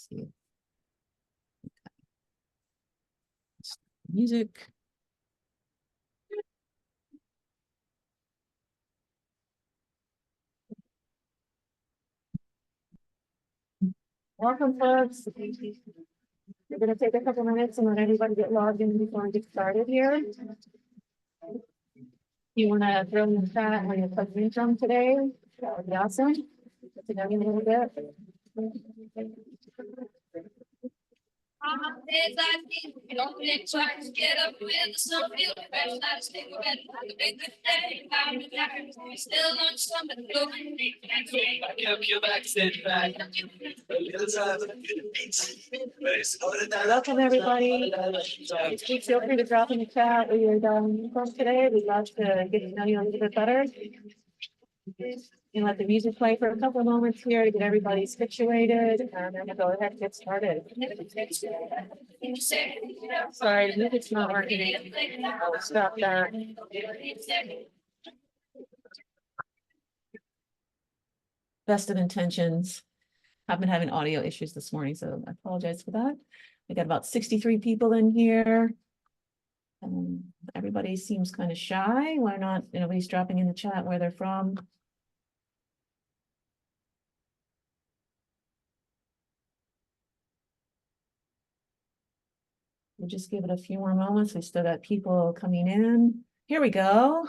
see. Music. Welcome, folks. We're going to take a couple minutes and let everybody get logged in before we get started here. You want to throw in the chat when you're plugged in from today? That would be awesome. Get to know you a little bit. Welcome, everybody. Please feel free to drop in the chat where you're from today. We'd love to get to know you a little bit better. And let the music play for a couple of moments here to get everybody situated, and then we'll go ahead and get started. Sorry, the music's not working. I'll stop that. Best of intentions. I've been having audio issues this morning, so I apologize for that. We got about 63 people in here. Everybody seems kind of shy. Why not? Nobody's dropping in the chat where they're from. We'll just give it a few more moments. We still got people coming in. Here we go.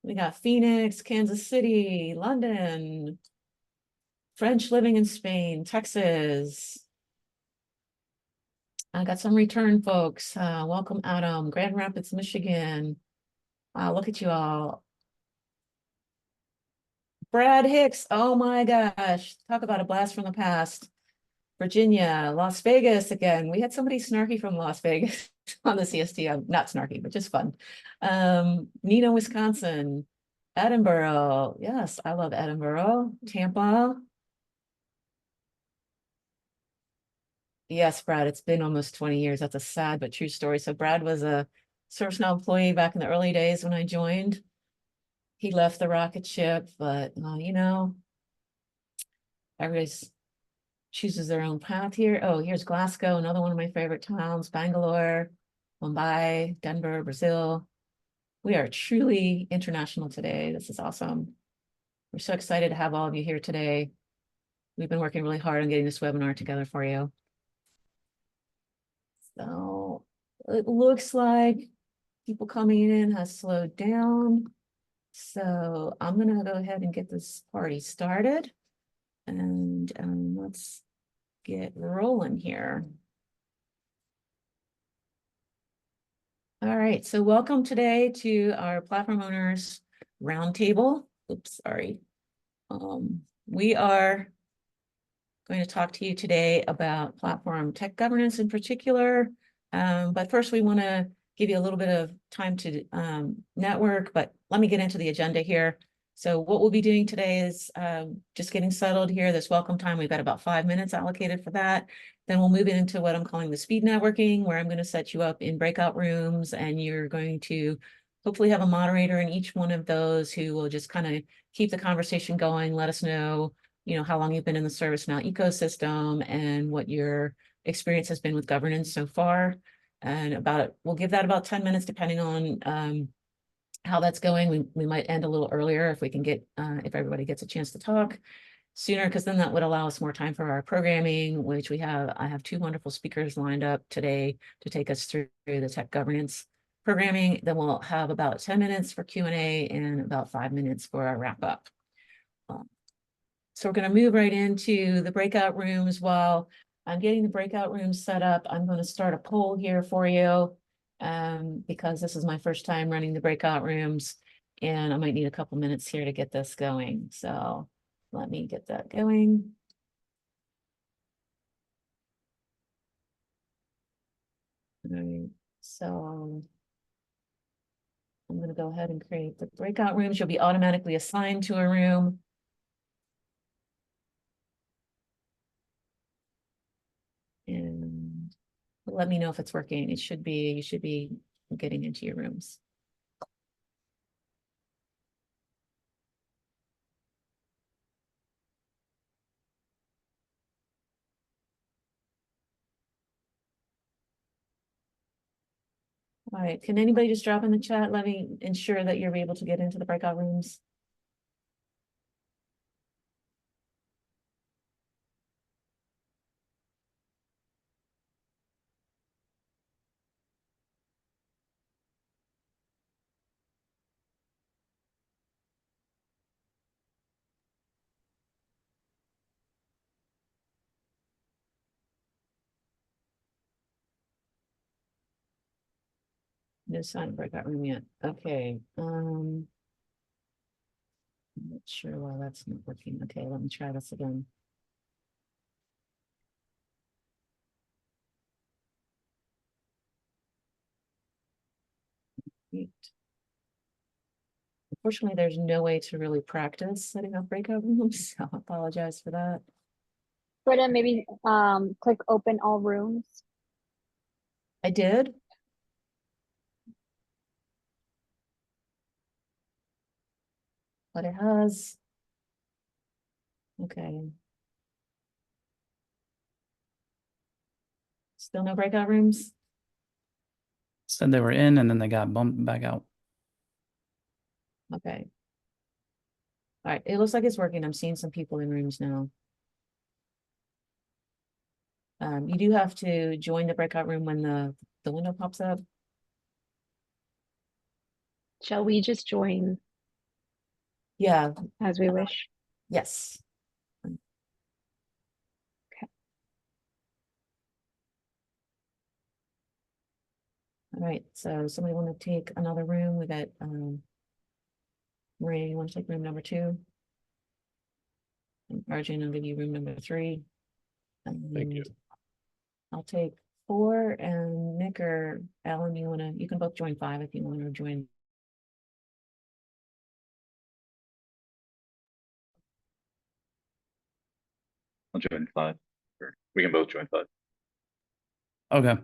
We got Phoenix, Kansas City, London, French living in Spain, Texas. I got some return folks. Welcome, Adam, Grand Rapids, Michigan. Wow, look at you all. Brad Hicks, oh my gosh. Talk about a blast from the past. Virginia, Las Vegas again. We had somebody snarky from Las Vegas on the CST. Not snarky, but just fun. Neenah, Wisconsin, Edinburgh. Yes, I love Edinburgh. Tampa. Yes, Brad, it's been almost 20 years. That's a sad but true story. So Brad was a ServiceNow employee back in the early days when I joined. He left the rocket ship, but everybody's chooses their own path here. Oh, here's Glasgow, another one of my favorite towns, Bangalore, Mumbai, Denver, Brazil. We are truly international today. This is awesome. We're so excited to have all of you here today. We've been working really hard on getting this webinar together for you. So it looks like people coming in has slowed down. So I'm going to go ahead and get this party started. And let's get rolling here. All right, so welcome today to our Platform Owners Roundtable. Oops, sorry. We are going to talk to you today about platform tech governance in particular. But first, we want to give you a little bit of time to network, but let me get into the agenda here. So what we'll be doing today is just getting settled here, this welcome time. We've got about 5 minutes allocated for that. Then we'll move into what I'm calling the speed networking, where I'm going to set you up in breakout rooms, and you're going to hopefully have a moderator in each one of those who will just kind of keep the conversation going, let us know, how long you've been in the ServiceNow ecosystem and what your experience has been with governance so far. And we'll give that about 10 minutes, depending on how that's going. We might end a little earlier if we can get, if everybody gets a chance to talk sooner, because then that would allow us more time for our programming, which I have 2 wonderful speakers lined up today to take us through the tech governance programming. Then we'll have about 10 minutes for Q&A and about 5 minutes for our wrap up. So we're going to move right into the breakout rooms. While I'm getting the breakout rooms set up, I'm going to start a poll here for you because this is my first time running the breakout rooms, and I might need a couple minutes here to get this going. So let me get that going. All right, so I'm going to go ahead and create the breakout rooms. You'll be automatically assigned to a room. And let me know if it's working. You should be getting into your rooms. All right, can anybody just drop in the chat? Let me ensure that you're able to get into the breakout rooms. No sign of breakout room yet. Okay, I'm not sure why that's not working. Okay, let me try this again. Great. Unfortunately, there's no way to really practice setting up breakout rooms, so I apologize for that. Britta, maybe click open all rooms. I did. But it has. Okay. Still no breakout rooms? Said they were in and then they got bumped back out. Okay. All right, it looks like it's working. I'm seeing some people in rooms now. You do have to join the breakout room when the window pops up. Shall we just join Yeah, as we wish? yes. Okay. All right, so somebody want to take another room? We got Maria, you want to take room number 2? And Arjun, I'll give you room number 3. Thank you. I'll take 4, and Nick or Alan, you can both join 5 if you want to join. I'll join 5. Or we can both join 5. Okay.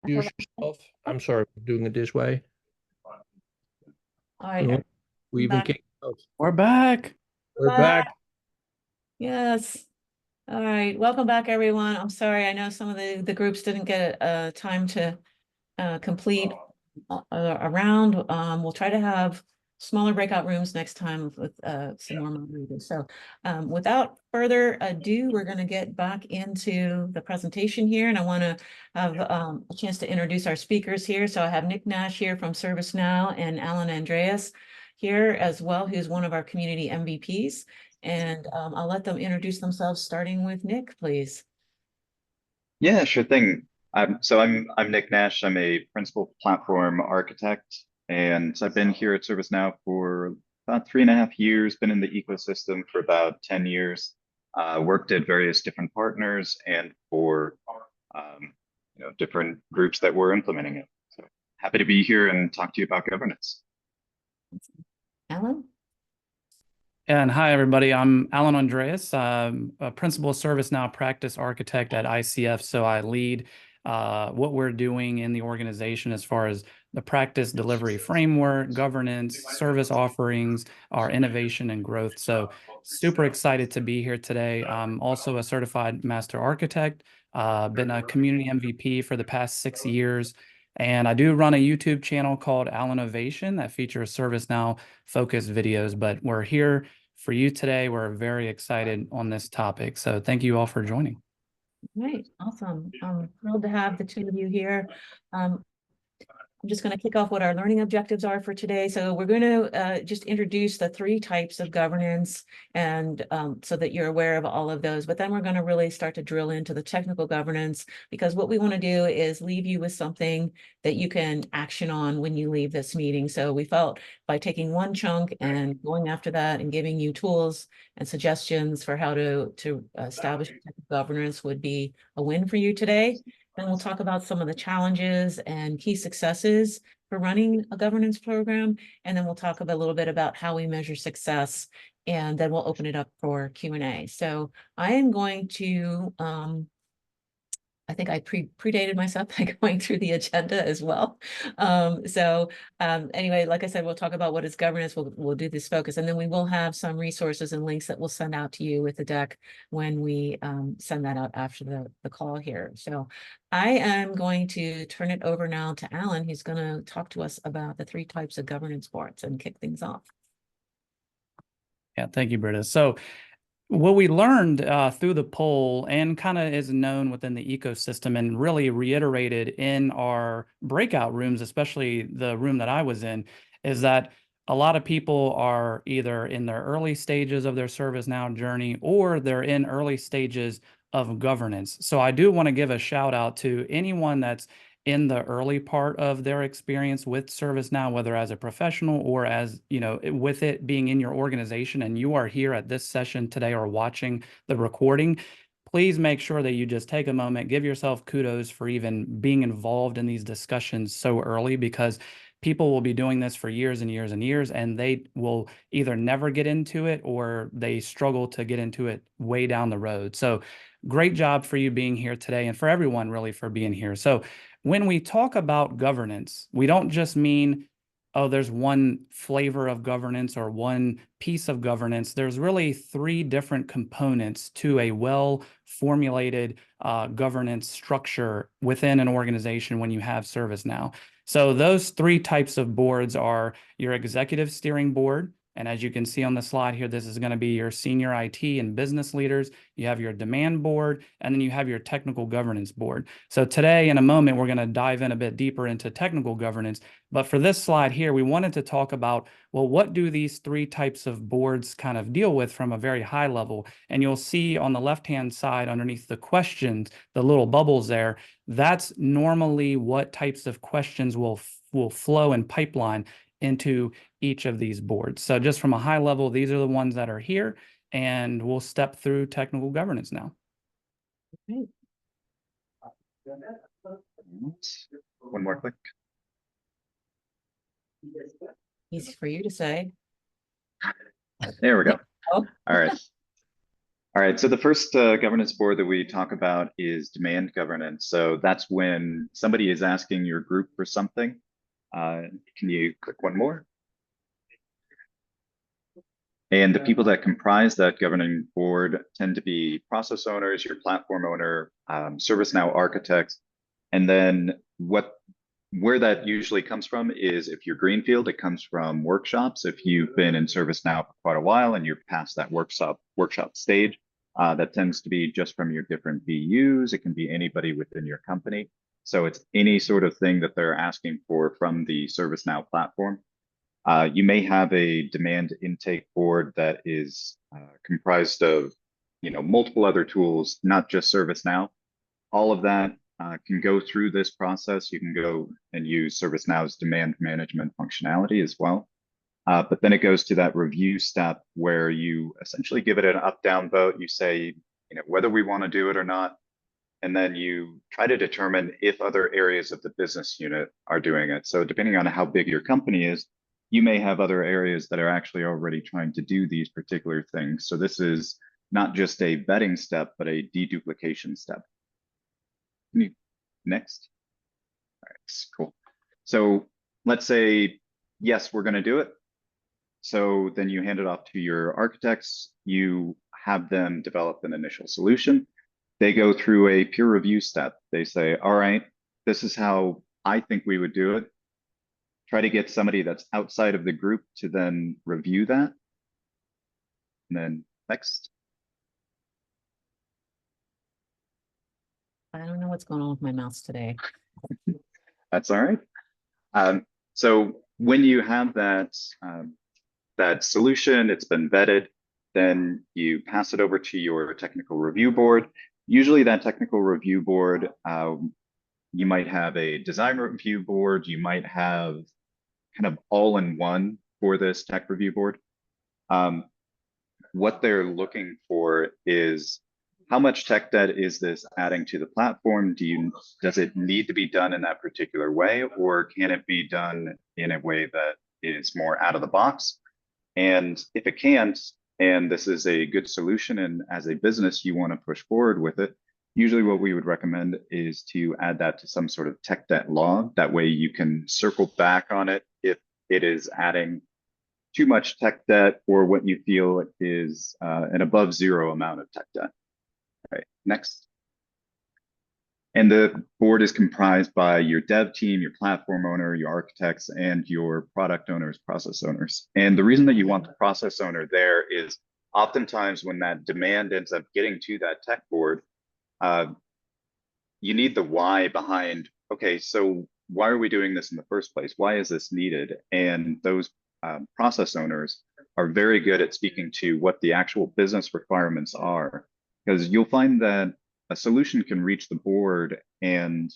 That's Introduce yourself. I'm sorry for doing it this way. All right, We even back. kicked out. We're back. We're back. Yes. All right, welcome back, everyone. I'm sorry, I know some of the groups didn't get time to complete a round. We'll try to have smaller breakout rooms next time with some more moderators. So without further ado, we're going to get back into the presentation here, and I want to have a chance to introduce our speakers here. So I have Nick Nash here from ServiceNow and Alan Andreas here as well, who's one of our community MVPs. And I'll let them introduce themselves, starting with Nick, please. Yeah, sure thing. I'm Nick Nash. I'm a principal platform architect, and I've been here at ServiceNow for about 3.5 years. Been in the ecosystem for about 10 years. Worked at various different partners and for different groups that were implementing it. So happy to be here and talk to you about governance. Alan? And hi, everybody. I'm Alan Andreas. I'm a principal ServiceNow practice architect at ICF. So I lead what we're doing in the organization as far as the practice delivery framework, governance, service offerings, our innovation and growth. So super excited to be here today. I'm also a certified master architect, been a community MVP for the past 6 years. And I do run a YouTube channel called Alan Ovation that features ServiceNow focused videos, but we're here for you today. We're very excited on this topic. So thank you all for joining. Right, awesome. I'm thrilled to have the two of you here. I'm just going to kick off what our learning objectives are for today. So we're going to just introduce the 3 types of governance, and so that you're aware of all of those. But then we're going to really start to drill into the technical governance, because what we want to do is leave you with something that you can action on when you leave this meeting. So we felt by taking one chunk and going after that and giving you tools and suggestions for how to establish technical governance would be a win for you today. Then we'll talk about some of the challenges and key successes for running a governance program. And then we'll talk a little bit about how we measure success. And then we'll open it up for Q&A. So I am going to, I think I predated myself by going through the agenda as well. Anyway, like I said, we'll talk about what is governance. We'll do this focus, and then we will have some resources and links that we'll send out to you with the deck when we send that out after the call here. So I am going to turn it over now to Alan, who's going to talk to us about the 3 types of governance boards and kick things off. Yeah, thank you, Britta. So what we learned through the poll, and kind of is known within the ecosystem and really reiterated in our breakout rooms, especially the room that I was in, is that a lot of people are either in their early stages of their ServiceNow journey, or they're in early stages of governance. So I do want to give a shout out to anyone that's in the early part of their experience with ServiceNow, whether as a professional or as, with it being in your organization, and you are here at this session today or watching the recording, please make sure that you just take a moment, give yourself kudos for even being involved in these discussions so early, because people will be doing this for years and years and years, and they will either never get into it or they struggle to get into it way down the road. So great job for you being here today, and for everyone really for being here. So when we talk about governance, we don't just mean, oh, there's one flavor of governance or one piece of governance. There's really 3 different components to a well-formulated governance structure within an organization when you have ServiceNow. So those 3 types of boards are your executive steering board. And as you can see on the slide here, this is going to be your senior IT and business leaders. You have your demand board, and then you have your technical governance board. So today, in a moment, we're going to dive in a bit deeper into technical governance. But for this slide here, we wanted to talk about, well, what do these 3 types of boards kind of deal with from a very high level? And you'll see on the left-hand side underneath the questions, the little bubbles there, that's normally what types of questions will flow and pipeline into each of these boards. So just from a high level, these are the ones that are here, and we'll step through technical governance now. Great. One more click. Easy for you to say. There we go. Oh. All right. All right, so the first governance board that we talk about is demand governance. So that's when somebody is asking your group for something. Can you click one more? And the people that comprise that governing board tend to be process owners, your platform owner, ServiceNow architects. And then where that usually comes from is if you're greenfield, it comes from workshops. If you've been in ServiceNow for quite a while and you're past that workshop stage, that tends to be just from your different BUs. It can be anybody within your company. So it's any sort of thing that they're asking for from the ServiceNow platform. You may have a demand intake board that is comprised of, multiple other tools, not just ServiceNow. All of that can go through this process. You can go and use ServiceNow's demand management functionality as well. But then it goes to that review step where you essentially give it an up-down vote. You say, whether we want to do it or not. And then you try to determine if other areas of the business unit are doing it. So depending on how big your company is, you may have other areas that are actually already trying to do these particular things. So this is not just a vetting step, but a deduplication step. Next. All right, cool. So let's say, yes, we're going to do it. So then you hand it off to your architects. You have them develop an initial solution. They go through a peer review step. They say, all right, this is how I think we would do it. Try to get somebody that's outside of the group to then review that. And then next. I don't know what's going on with my mouse today. That's all right. So when you have that solution, it's been vetted, then you pass it over to your technical review board. Usually that technical review board, you might have a design review board, you might have kind of all in one for this tech review board. What they're looking for is how much tech debt is this adding to the platform? Does it need to be done in that particular way, or can it be done in a way that is more out of the box? And if it can't, and this is a good solution, and as a business you want to push forward with it, usually what we would recommend is to add that to some sort of tech debt log. That way you can circle back on it if it is adding too much tech debt or what you feel is an above zero amount of tech debt. All right, next. And the board is comprised by your dev team, your platform owner, your architects, and your product owners, process owners. And the reason that you want the process owner there is oftentimes when that demand ends up getting to that tech board, you need the why behind, okay, so why are we doing this in the first place? Why is this needed? And those process owners are very good at speaking to what the actual business requirements are, because you'll find that a solution can reach the board and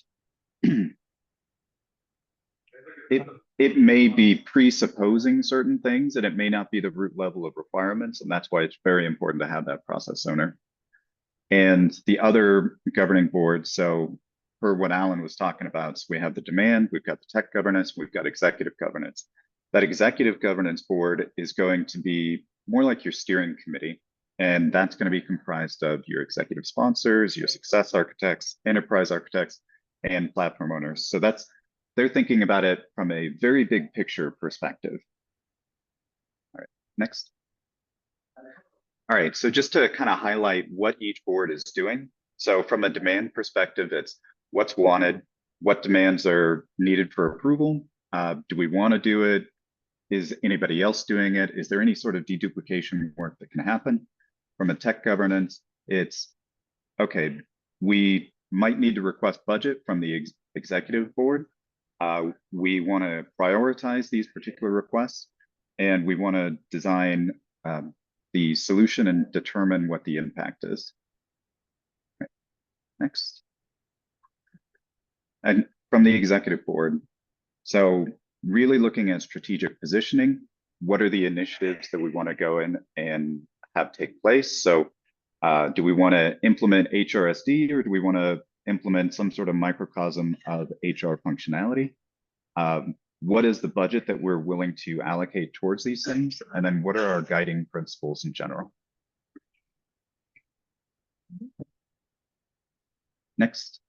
it may be presupposing certain things and it may not be the root level of requirements. And that's why it's very important to have that process owner. And the other governing board, so for what Alan was talking about, so we have the demand, we've got the tech governance, we've got executive governance. That executive governance board is going to be more like your steering committee. And that's going to be comprised of your executive sponsors, your success architects, enterprise architects, and platform owners. So they're thinking about it from a very big picture perspective. All right, next. All right, so just to kind of highlight what each board is doing. So from a demand perspective, it's what's wanted, what demands are needed for approval. Do we want to do it? Is anybody else doing it? Is there any sort of deduplication work that can happen? From a tech governance, it's, okay, we might need to request budget from the executive board. We want to prioritize these particular requests, and we want to design the solution and determine what the impact is. Right. Next. And from the executive board, so really looking at strategic positioning, what are the initiatives that we want to go in and have take place? So do we want to implement HRSD, or do we want to implement some sort of microcosm of HR functionality? What is the budget that we're willing to allocate towards these things? And then what are our guiding principles in general? Next.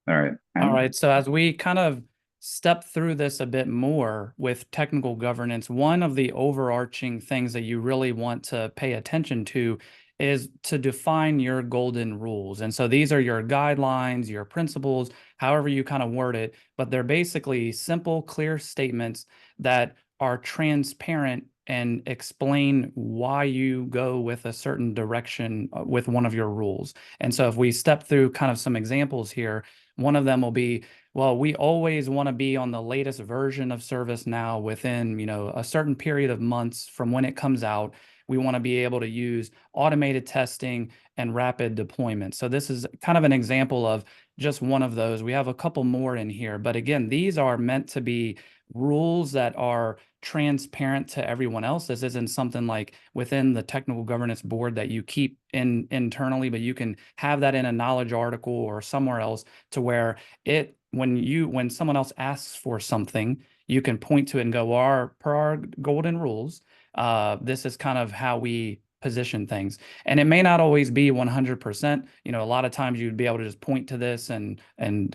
All right. All right. So as we kind of step through this a bit more with technical governance, one of the overarching things that you really want to pay attention to is to define your golden rules. And so these are your guidelines, your principles, however you kind of word it, but they're basically simple, clear statements that are transparent and explain why you go with a certain direction with one of your rules. And so if we step through kind of some examples here, one of them will be, well, we always want to be on the latest version of ServiceNow within, a certain period of months from when it comes out. We want to be able to use automated testing and rapid deployment. So this is kind of an example of just one of those. We have a couple more in here, but again, these are meant to be rules that are transparent to everyone else. This isn't something like within the technical governance board that you keep internally, but you can have that in a knowledge article or somewhere else to where when someone else asks for something, you can point to it and go, per our golden rules, this is kind of how we position things. And it may not always be 100%. A lot of times you'd be able to just point to this and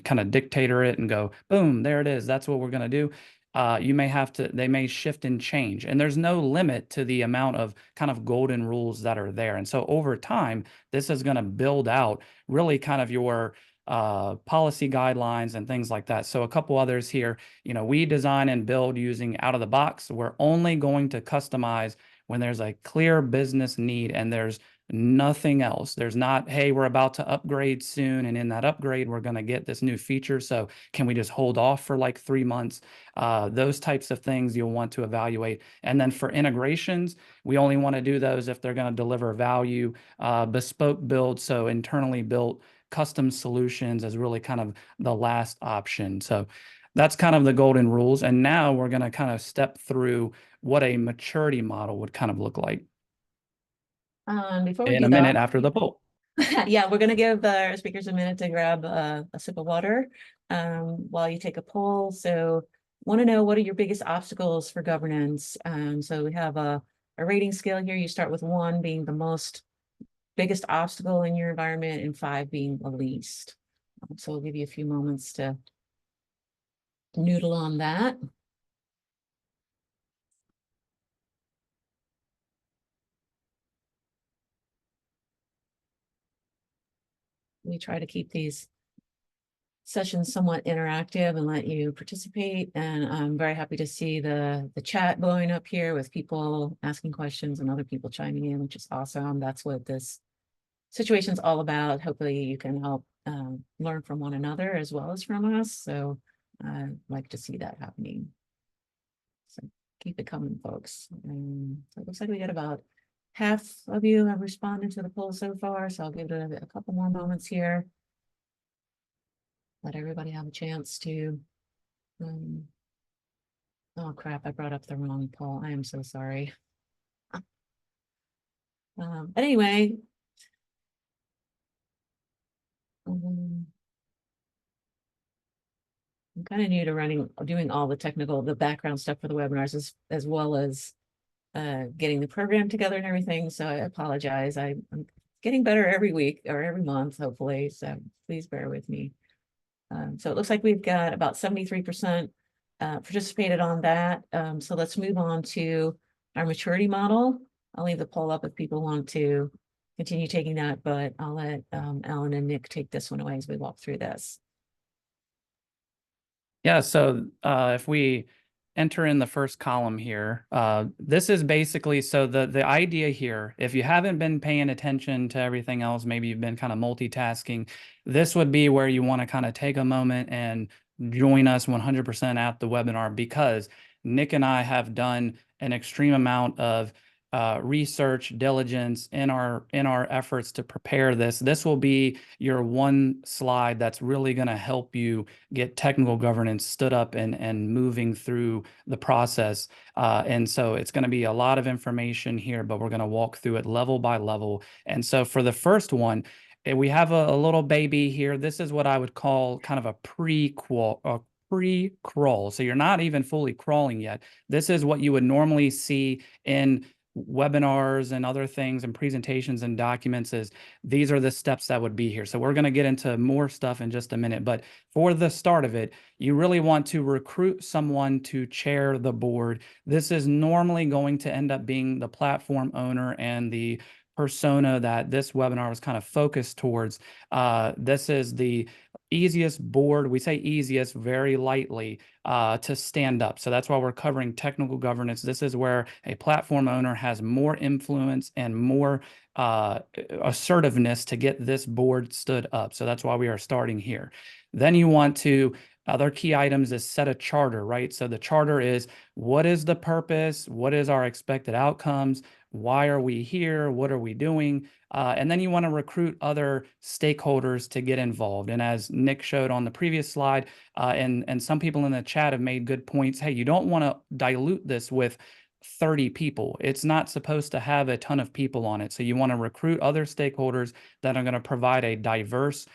kind of dictator it and go, boom, there it is. That's what we're going to do. They may shift and change, and there's no limit to the amount of kind of golden rules that are there. And so over time, this is going to build out really kind of your policy guidelines and things like that. So a couple others here, we design and build using out of the box. We're only going to customize when there's a clear business need and there's nothing else. There's not, hey, we're about to upgrade soon, and in that upgrade, we're going to get this new feature. So can we just hold off for like 3 months? Those types of things you'll want to evaluate. And then for integrations, we only want to do those if they're going to deliver value. Bespoke build, so internally built custom solutions is really kind of the last option. So that's kind of the golden rules. And now we're going to kind of step through what a maturity model would kind of look like Before we in do a minute that, after the poll. yeah, we're gonna give our speakers a minute to grab a sip of water while you take a poll. So want to know, what are your biggest obstacles for governance? So we have a rating scale here. You start with 1 being the biggest obstacle in your environment and 5 being the least. So we'll give you a few moments to noodle on that. We try to keep these sessions somewhat interactive and let you participate. And I'm very happy to see the chat blowing up here with people asking questions and other people chiming in, which is awesome. That's what this situation's all about. Hopefully you can help learn from one another as well as from us. So I'd like to see that happening. So keep it coming, folks. So it looks like we got about half of you have responded to the poll so far. So I'll give it a couple more moments here. Let everybody have a chance to, oh crap, I brought up the wrong poll. I am so sorry. But anyway, I'm kind of new to doing all the background stuff for the webinars as well as getting the program together and everything. So I apologize. I'm getting better every week or every month, hopefully. So please bear with me. So it looks like we've got about 73% participated on that. So let's move on to our maturity model. I'll leave the poll up if people want to continue taking that, but I'll let Alan and Nick take this one away as we walk through this. Yeah, so if we enter in the first column here, this is basically, so the idea here, if you haven't been paying attention to everything else, maybe you've been kind of multitasking, this would be where you want to kind of take a moment and join us 100% at the webinar, because Nick and I have done an extreme amount of research, diligence in our efforts to prepare this. This will be your one slide that's really going to help you get technical governance stood up and moving through the process. And so it's going to be a lot of information here, but we're going to walk through it level by level. And so for the first one, we have a little baby here. This is what I would call kind of a pre-crawl. So you're not even fully crawling yet. This is what you would normally see in webinars and other things and presentations and documents is these are the steps that would be here. So we're going to get into more stuff in just a minute. But for the start of it, you really want to recruit someone to chair the board. This is normally going to end up being the platform owner and the persona that this webinar was kind of focused towards. This is the easiest board. We say easiest very lightly to stand up. So that's why we're covering technical governance. This is where a platform owner has more influence and more assertiveness to get this board stood up. So that's why we are starting here. Then you want to, other key items is set a charter, right? So the charter is, what is the purpose? What is our expected outcomes? Why are we here? What are we doing? And then you want to recruit other stakeholders to get involved. And as Nick showed on the previous slide, and some people in the chat have made good points. Hey, you don't want to dilute this with 30 people. It's not supposed to have a ton of people on it. So you want to recruit other stakeholders that are going to provide a diverse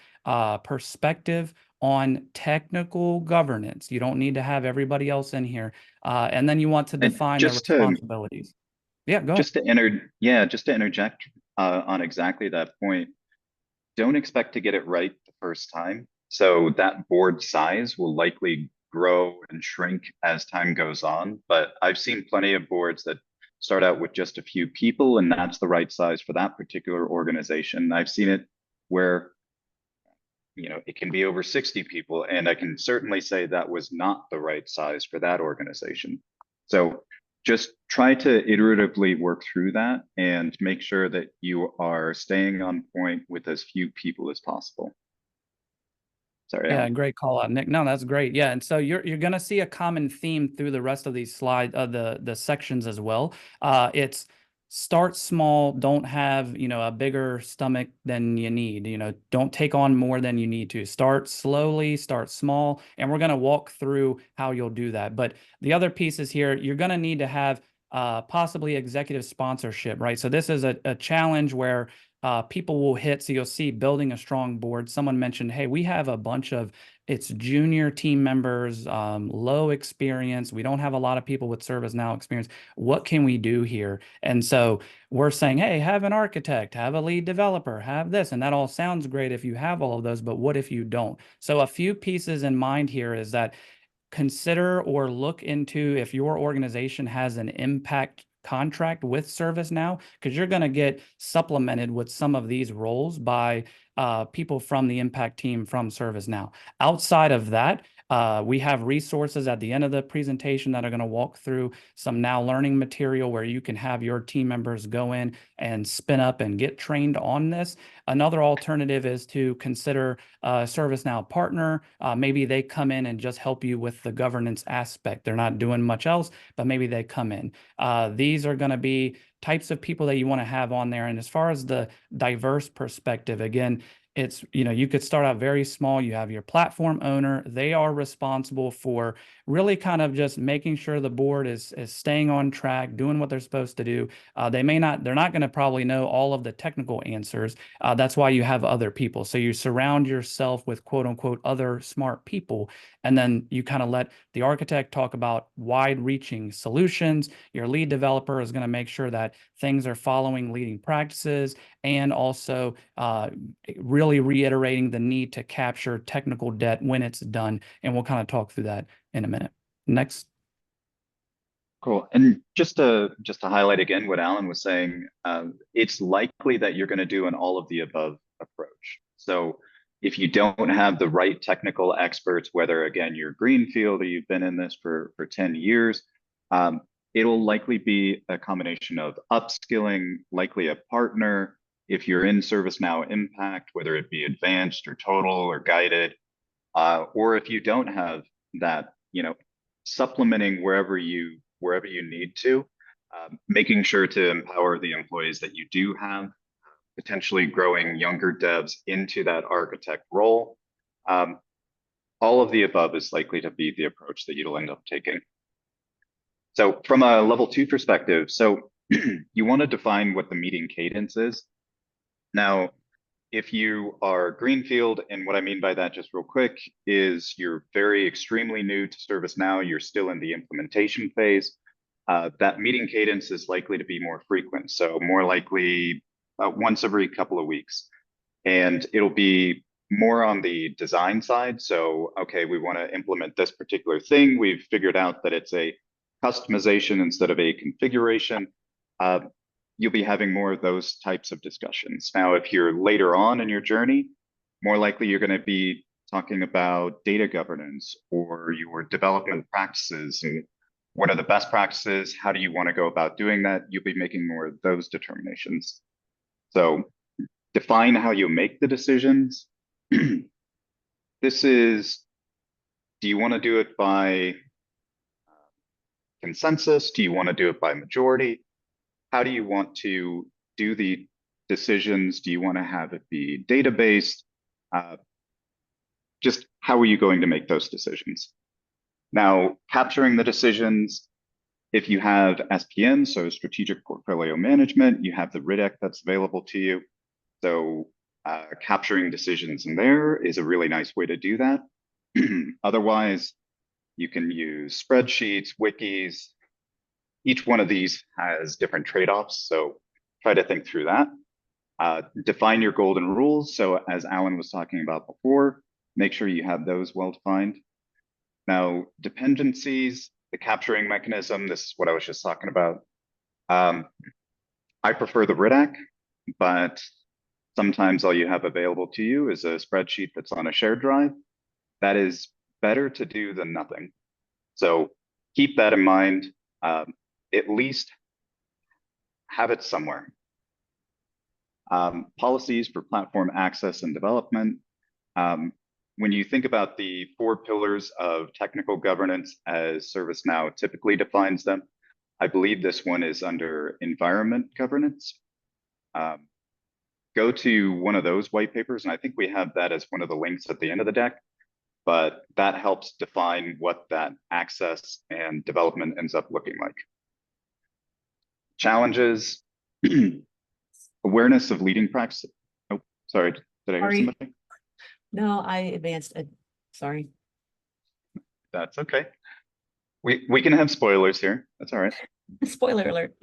perspective on technical governance. You don't need to have everybody else in here. And then you want to And define the responsibilities. Yeah, go ahead. Just to interject on exactly that point, don't expect to get it right the first time. So that board size will likely grow and shrink as time goes on. But I've seen plenty of boards that start out with just a few people, and that's the right size for that particular organization. I've seen it where, you know, it can be over 60 people, and I can certainly say that was not the right size for that organization. So just try to iteratively work through that and make sure that you are staying on point with as few people as possible. Sorry, Yeah, Alan. great call out, Nick. No, that's great. Yeah, and so you're gonna see a common theme through the rest of these slides, the sections as well. It's start small, don't have, you know, a bigger stomach than you need. You know, don't take on more than you need to. Start slowly, start small, and we're gonna walk through how you'll do that. But the other pieces here, you're gonna need to have possibly executive sponsorship, right? So this is a challenge where people will hit. So you'll see building a strong board. Someone mentioned, hey, we have a bunch of it's junior team members, low experience. We don't have a lot of people with ServiceNow experience. What can we do here? And so we're saying, hey, have an architect, have a lead developer, have this. And that all sounds great if you have all of those, but what if you don't? So a few pieces in mind here is that consider or look into if your organization has an impact contract with ServiceNow, because you're going to get supplemented with some of these roles by people from the impact team from ServiceNow. Outside of that, we have resources at the end of the presentation that are going to walk through some Now Learning material where you can have your team members go in and spin up and get trained on this. Another alternative is to consider a ServiceNow partner. Maybe they come in and just help you with the governance aspect. They're not doing much else, but maybe they come in. These are going to be types of people that you want to have on there. And as far as the diverse perspective, again, it's, you know, you could start out very small. You have your platform owner. They are responsible for really kind of just making sure the board is staying on track, doing what they're supposed to do. They're not going to probably know all of the technical answers. That's why you have other people. So you surround yourself with quote unquote other smart people. And then you kind of let the architect talk about wide reaching solutions. Your lead developer is going to make sure that things are following leading practices, and also really reiterating the need to capture technical debt when it's done. And we'll kind of talk through that in a minute. Next. Cool. And just to highlight again what Alan was saying, it's likely that you're going to do an all of the above approach. So if you don't have the right technical experts, whether again you're greenfield or you've been in this for 10 years, it'll likely be a combination of upskilling, likely a partner. If you're in ServiceNow Impact, whether it be advanced or total or guided, or if you don't have that, you know, supplementing wherever you need to, making sure to empower the employees that you do have, potentially growing younger devs into that architect role. All of the above is likely to be the approach that you'll end up taking. So from a level 2 perspective, so you want to define what the meeting cadence is. Now, if you are greenfield, and what I mean by that just real quick is you're very extremely new to ServiceNow, you're still in the implementation phase, that meeting cadence is likely to be more frequent. So more likely once every couple of weeks. And it'll be more on the design side. So, okay, we want to implement this particular thing. We've figured out that it's a customization instead of a configuration. You'll be having more of those types of discussions. Now, if you're later on in your journey, more likely you're going to be talking about data governance or your development practices and what are the best practices? How do you want to go about doing that? You'll be making more of those determinations. So define how you make the decisions. This is, do you want to do it by consensus? Do you want to do it by majority? How do you want to do the decisions? Do you want to have it be data-based? Just how are you going to make those decisions? Now, capturing the decisions, if you have SPM, so strategic portfolio management, you have the RIDEC that's available to you. So capturing decisions in there is a really nice way to do that. Otherwise, you can use spreadsheets, wikis. Each one of these has different trade-offs, so try to think through that. Define your golden rules. So as Alan was talking about before, make sure you have those well defined. Now, dependencies, the capturing mechanism, this is what I was just talking about. I prefer the RIDEC, but sometimes all you have available to you is a spreadsheet that's on a shared drive. That is better to do than nothing. So keep that in mind. At least have it somewhere. Policies for platform access and development. When you think about the 4 pillars of technical governance as ServiceNow typically defines them, I believe this one is under environment governance. Go to one of those white papers, and I think we have that as one of the links at the end of the deck, but that helps define what that access and development ends up looking like. Challenges, awareness of leading practice. Oh, sorry, did I hear somebody? No, I advanced. Sorry. That's okay. We can have spoilers here. That's all right. Spoiler alert.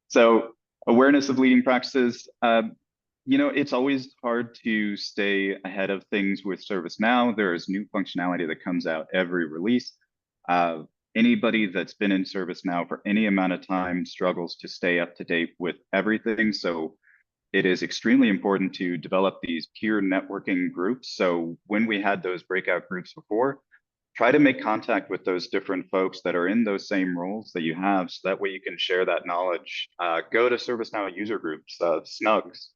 So awareness of leading practices. You know, it's always hard to stay ahead of things with ServiceNow. There is new functionality that comes out every release. Anybody that's been in ServiceNow for any amount of time struggles to stay up to date with everything. So it is extremely important to develop these peer networking groups. So when we had those breakout groups before, try to make contact with those different folks that are in those same roles that you have, so that way you can share that knowledge. Go to ServiceNow user groups, Snugs.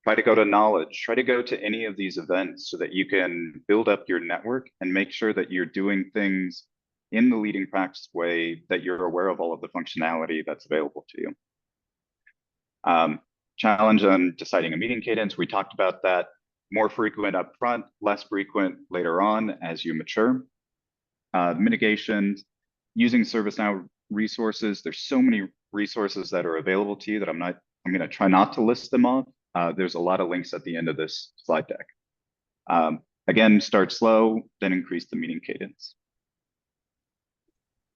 Try to go to Knowledge. Try to go to any of these events so that you can build up your network and make sure that you're doing things in the leading practice way, that you're aware of all of the functionality that's available to you. Challenge on deciding a meeting cadence. We talked about that. More frequent up front, less frequent later on as you mature. Mitigations, using ServiceNow resources. There's so many resources that are available to you that I'm going to try not to list them off. There's a lot of links at the end of this slide deck. Again, start slow, then increase the meeting cadence.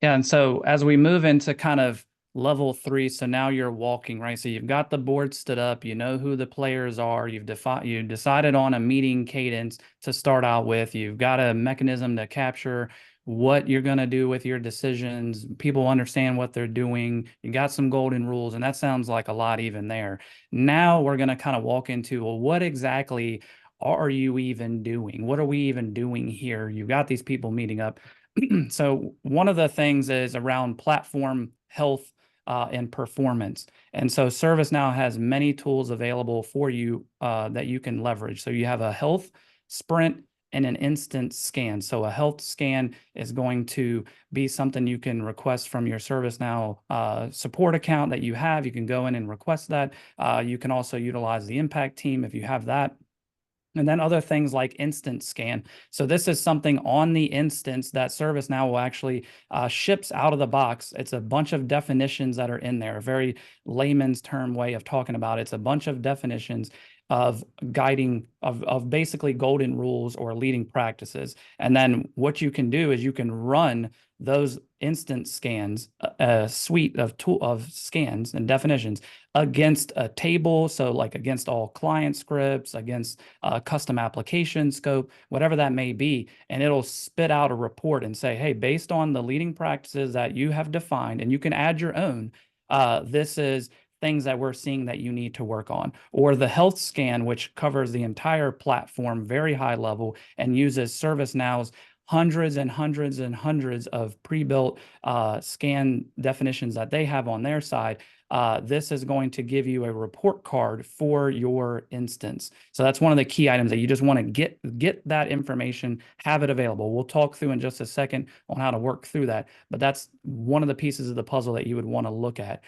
Yeah, and so as we move into kind of level 3, so now you're walking, right? So you've got the board stood up, you know who the players are, you decided on a meeting cadence to start out with, you've got a mechanism to capture what you're going to do with your decisions, people understand what they're doing, you got some golden rules, and that sounds like a lot even there. Now we're going to kind of walk into, well, what exactly are you even doing? What are we even doing here? You've got these people meeting up. So one of the things is around platform health and performance. And so ServiceNow has many tools available for you that you can leverage. So you have a health sprint and an instant scan. So a health scan is going to be something you can request from your ServiceNow support account that you have. You can go in and request that. You can also utilize the impact team if you have that. And then other things like instant scan. So this is something on the instance that ServiceNow will actually ships out of the box. It's a bunch of definitions that are in there, a very layman's term way of talking about it. It's a bunch of definitions of guiding, of basically golden rules or leading practices. And then what you can do is you can run those instance scans, a suite of scans and definitions against a table. So like against all client scripts, against a custom application scope, whatever that may be. And it'll spit out a report and say, hey, based on the leading practices that you have defined, and you can add your own, this is things that we're seeing that you need to work on. Or the health scan, which covers the entire platform, very high level, and uses ServiceNow's hundreds and hundreds and hundreds of pre-built scan definitions that they have on their side. This is going to give you a report card for your instance. So that's one of the key items that you just want to get that information, have it available. We'll talk through in just a second on how to work through that, but that's one of the pieces of the puzzle that you would want to look at.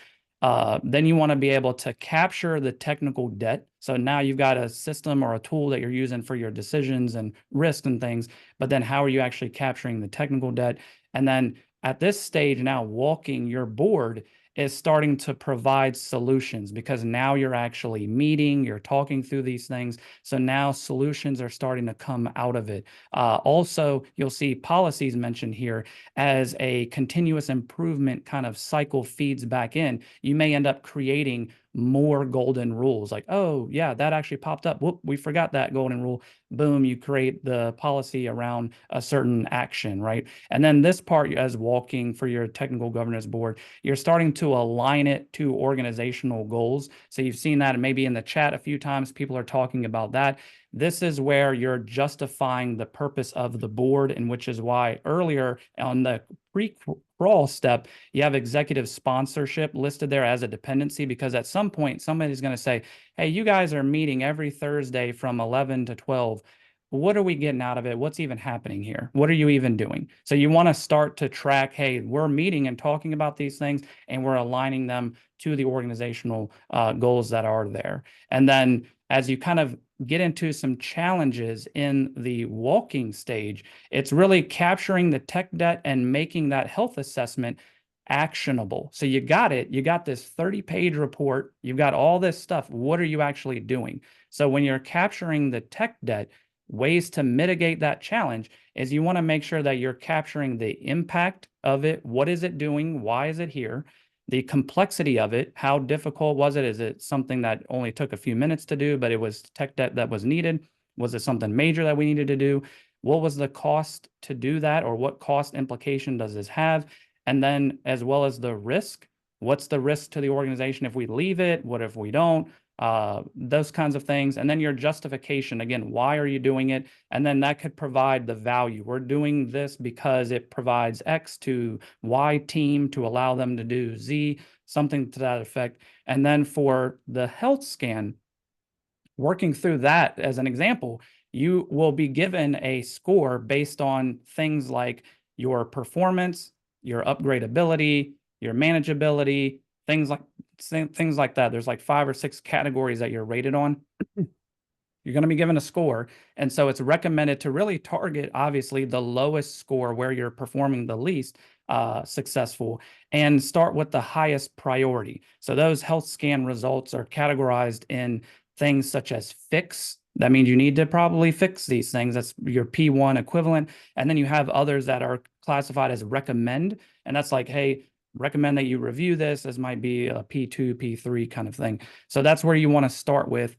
Then you want to be able to capture the technical debt. So now you've got a system or a tool that you're using for your decisions and risks and things, but then how are you actually capturing the technical debt? And then at this stage now, walking your board is starting to provide solutions, because now you're actually meeting, you're talking through these things. So now solutions are starting to come out of it. Also, you'll see policies mentioned here as a continuous improvement kind of cycle feeds back in. You may end up creating more golden rules, like, oh yeah, that actually popped up. Whoop, we forgot that golden rule. Boom, you create the policy around a certain action, right? And then this part, as walking for your technical governance board, you're starting to align it to organizational goals. So you've seen that maybe in the chat a few times, people are talking about that. This is where you're justifying the purpose of the board, and which is why earlier on the pre-crawl step, you have executive sponsorship listed there as a dependency, because at some point somebody's going to say, hey, you guys are meeting every Thursday from 11 to 12. What are we getting out of it? What's even happening here? What are you even doing? So you want to start to track, hey, we're meeting and talking about these things, and we're aligning them to the organizational goals that are there. And then as you kind of get into some challenges in the walking stage, it's really capturing the tech debt and making that health assessment actionable. So you got it. You got this 30-page report. You've got all this stuff. What are you actually doing? So when you're capturing the tech debt, ways to mitigate that challenge is you want to make sure that you're capturing the impact of it. What is it doing? Why is it here? The complexity of it. How difficult was it? Is it something that only took a few minutes to do, but it was tech debt that was needed? Was it something major that we needed to do? What was the cost to do that, or what cost implication does this have? And then as well as the risk, what's the risk to the organization if we leave it? What if we don't? Those kinds of things. And then your justification, again, why are you doing it? And then that could provide the value. We're doing this because it provides X to Y team to allow them to do Z, something to that effect. And then for the health scan, working through that as an example, you will be given a score based on things like your performance, your upgradability, your manageability, things like that. There's like 5 or 6 categories that you're rated on. You're going to be given a score. And so it's recommended to really target, obviously, the lowest score where you're performing the least successful, and start with the highest priority. So those health scan results are categorized in things such as fix. That means you need to probably fix these things. That's your P1 equivalent. And then you have others that are classified as recommend. And that's like, hey, recommend that you review this. This might be a P2, P3 kind of thing. So that's where you want to start with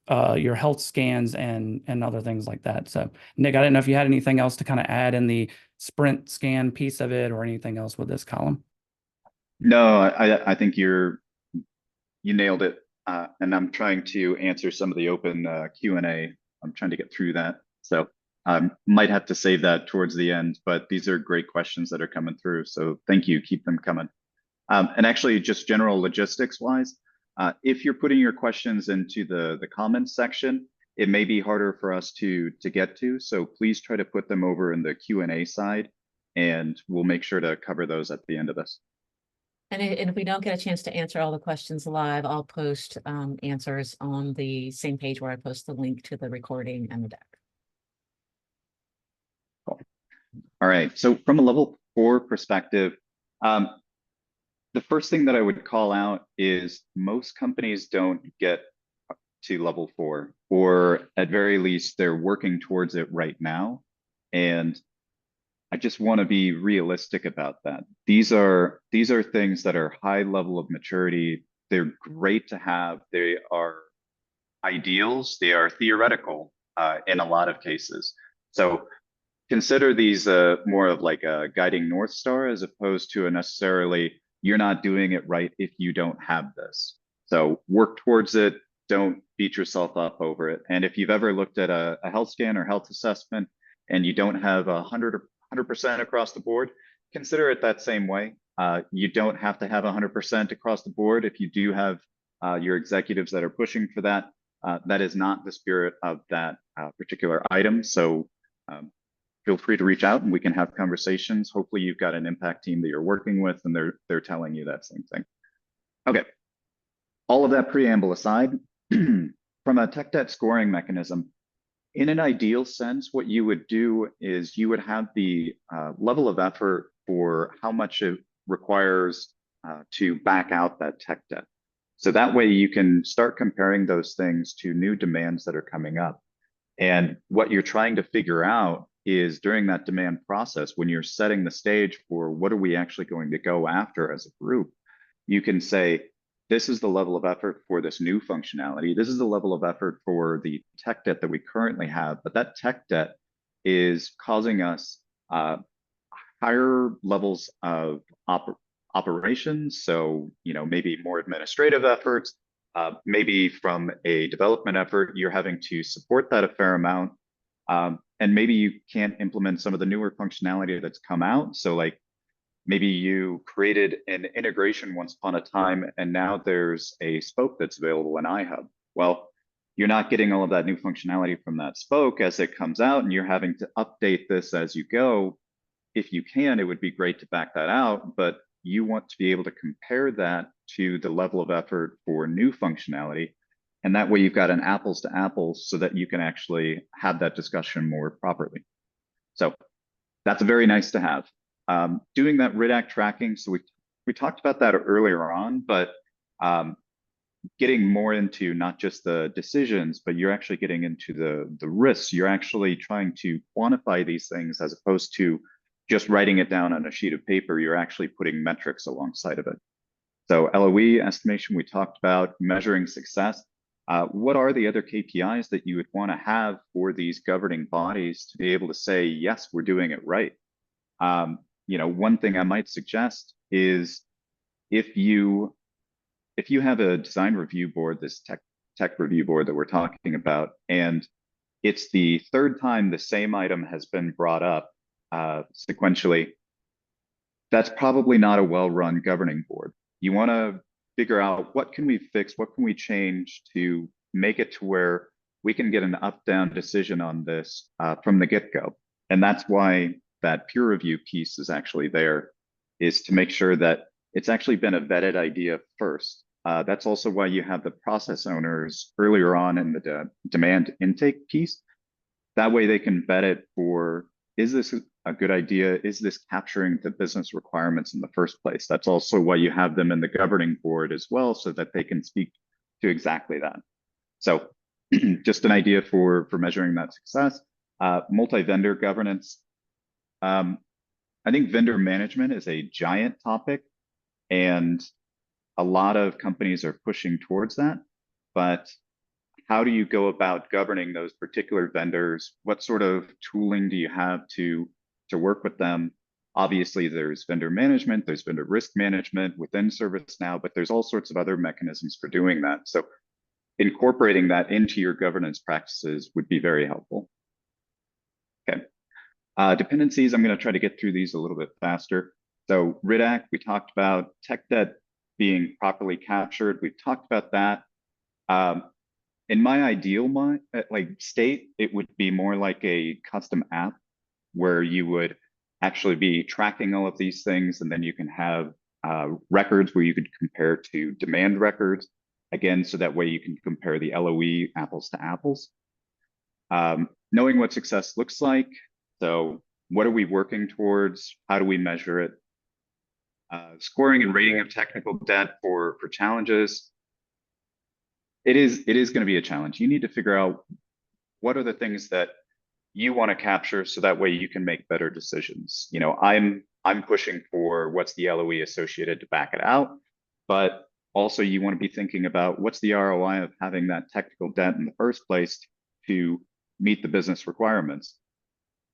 your health scans and other things like that. So Nick, I didn't know if you had anything else to kind of add in the sprint scan piece of it, or anything else with this column. No, I think you nailed it. And I'm trying to answer some of the open Q&A. I'm trying to get through that. So might have to save that towards the end, but these are great questions that are coming through. So thank you, keep them coming. And actually just general logistics wise, if you're putting your questions into the comments section, it may be harder for us to get to. So please try to put them over in the Q&A side, and we'll make sure to cover those at the end of this. And if we don't get a chance to answer all the questions live, I'll post answers on the same page where I post the link to the recording and the deck. Cool. All right, so from a level 4 perspective, the first thing that I would call out is most companies don't get to level 4, or at very least, they're working towards it right now. And I just want to be realistic about that. These are things that are high level of maturity. They're great to have. They are ideals. They are theoretical in a lot of cases. So consider these more of like a guiding North Star as opposed to a necessarily you're not doing it right if you don't have this. So work towards it. Don't beat yourself up over it. And if you've ever looked at a health scan or health assessment and you don't have 100% across the board, consider it that same way. You don't have to have 100% across the board. If you do have your executives that are pushing for that, that is not the spirit of that particular item. So um, feel free to reach out and we can have conversations. Hopefully you've got an impact team that you're working with and they're telling you that same thing. Okay, all of that preamble aside, from a tech debt scoring mechanism, in an ideal sense, what you would do is you would have the level of effort for how much it requires to back out that tech debt. So that way you can start comparing those things to new demands that are coming up. And what you're trying to figure out is during that demand process, when you're setting the stage for what are we actually going to go after as a group, you can say, this is the level of effort for this new functionality. This is the level of effort for the tech debt that we currently have, but that tech debt is causing us higher levels of operations. So, maybe more administrative efforts, maybe from a development effort, you're having to support that a fair amount. And maybe you can't implement some of the newer functionality that's come out. So like maybe you created an integration once upon a time, and now there's a spoke that's available in iHub. Well, you're not getting all of that new functionality from that spoke as it comes out, and you're having to update this as you go. If you can, it would be great to back that out, but you want to be able to compare that to the level of effort for new functionality. And that way you've got an apples to apples so that you can actually have that discussion more properly. So that's very nice to have. Doing that RIDAC tracking, so we talked about that earlier on, but getting more into not just the decisions, but you're actually getting into the risks. You're actually trying to quantify these things as opposed to just writing it down on a sheet of paper. You're actually putting metrics alongside of it. So LOE estimation, we talked about measuring success. What are the other KPIs that you would want to have for these governing bodies to be able to say, yes, we're doing it right? One thing I might suggest is if you have a design review board, this tech review board that we're talking about, and it's the third time the same item has been brought up sequentially, that's probably not a well-run governing board. You want to figure out what can we fix, what can we change to make it to where we can get an up-down decision on this from the get-go. And that's why that peer review piece is actually there, is to make sure that it's actually been a vetted idea first. That's also why you have the process owners earlier on in the demand intake piece. That way they can vet it for, is this a good idea? Is this capturing the business requirements in the first place? That's also why you have them in the governing board as well, so that they can speak to exactly that. So just an idea for measuring that success. Multi-vendor governance. I think vendor management is a giant topic, and a lot of companies are pushing towards that. But how do you go about governing those particular vendors? What sort of tooling do you have to work with them? Obviously, there's vendor management, there's vendor risk management within ServiceNow, but there's all sorts of other mechanisms for doing that. So incorporating that into your governance practices would be very helpful. Okay. Dependencies, I'm going to try to get through these a little bit faster. So RIDAC, we talked about tech debt being properly captured. We've talked about that. In my ideal state, it would be more like a custom app where you would actually be tracking all of these things, and then you can have records where you could compare to demand records. Again, so that way you can compare the LOE apples to apples. Knowing what success looks like. So what are we working towards? How do we measure it? Scoring and rating of technical debt for challenges. It is going to be a challenge. You need to figure out what are the things that you want to capture so that way you can make better decisions. You know, I'm pushing for what's the LOE associated to back it out, but also you want to be thinking about what's the ROI of having that technical debt in the first place to meet the business requirements.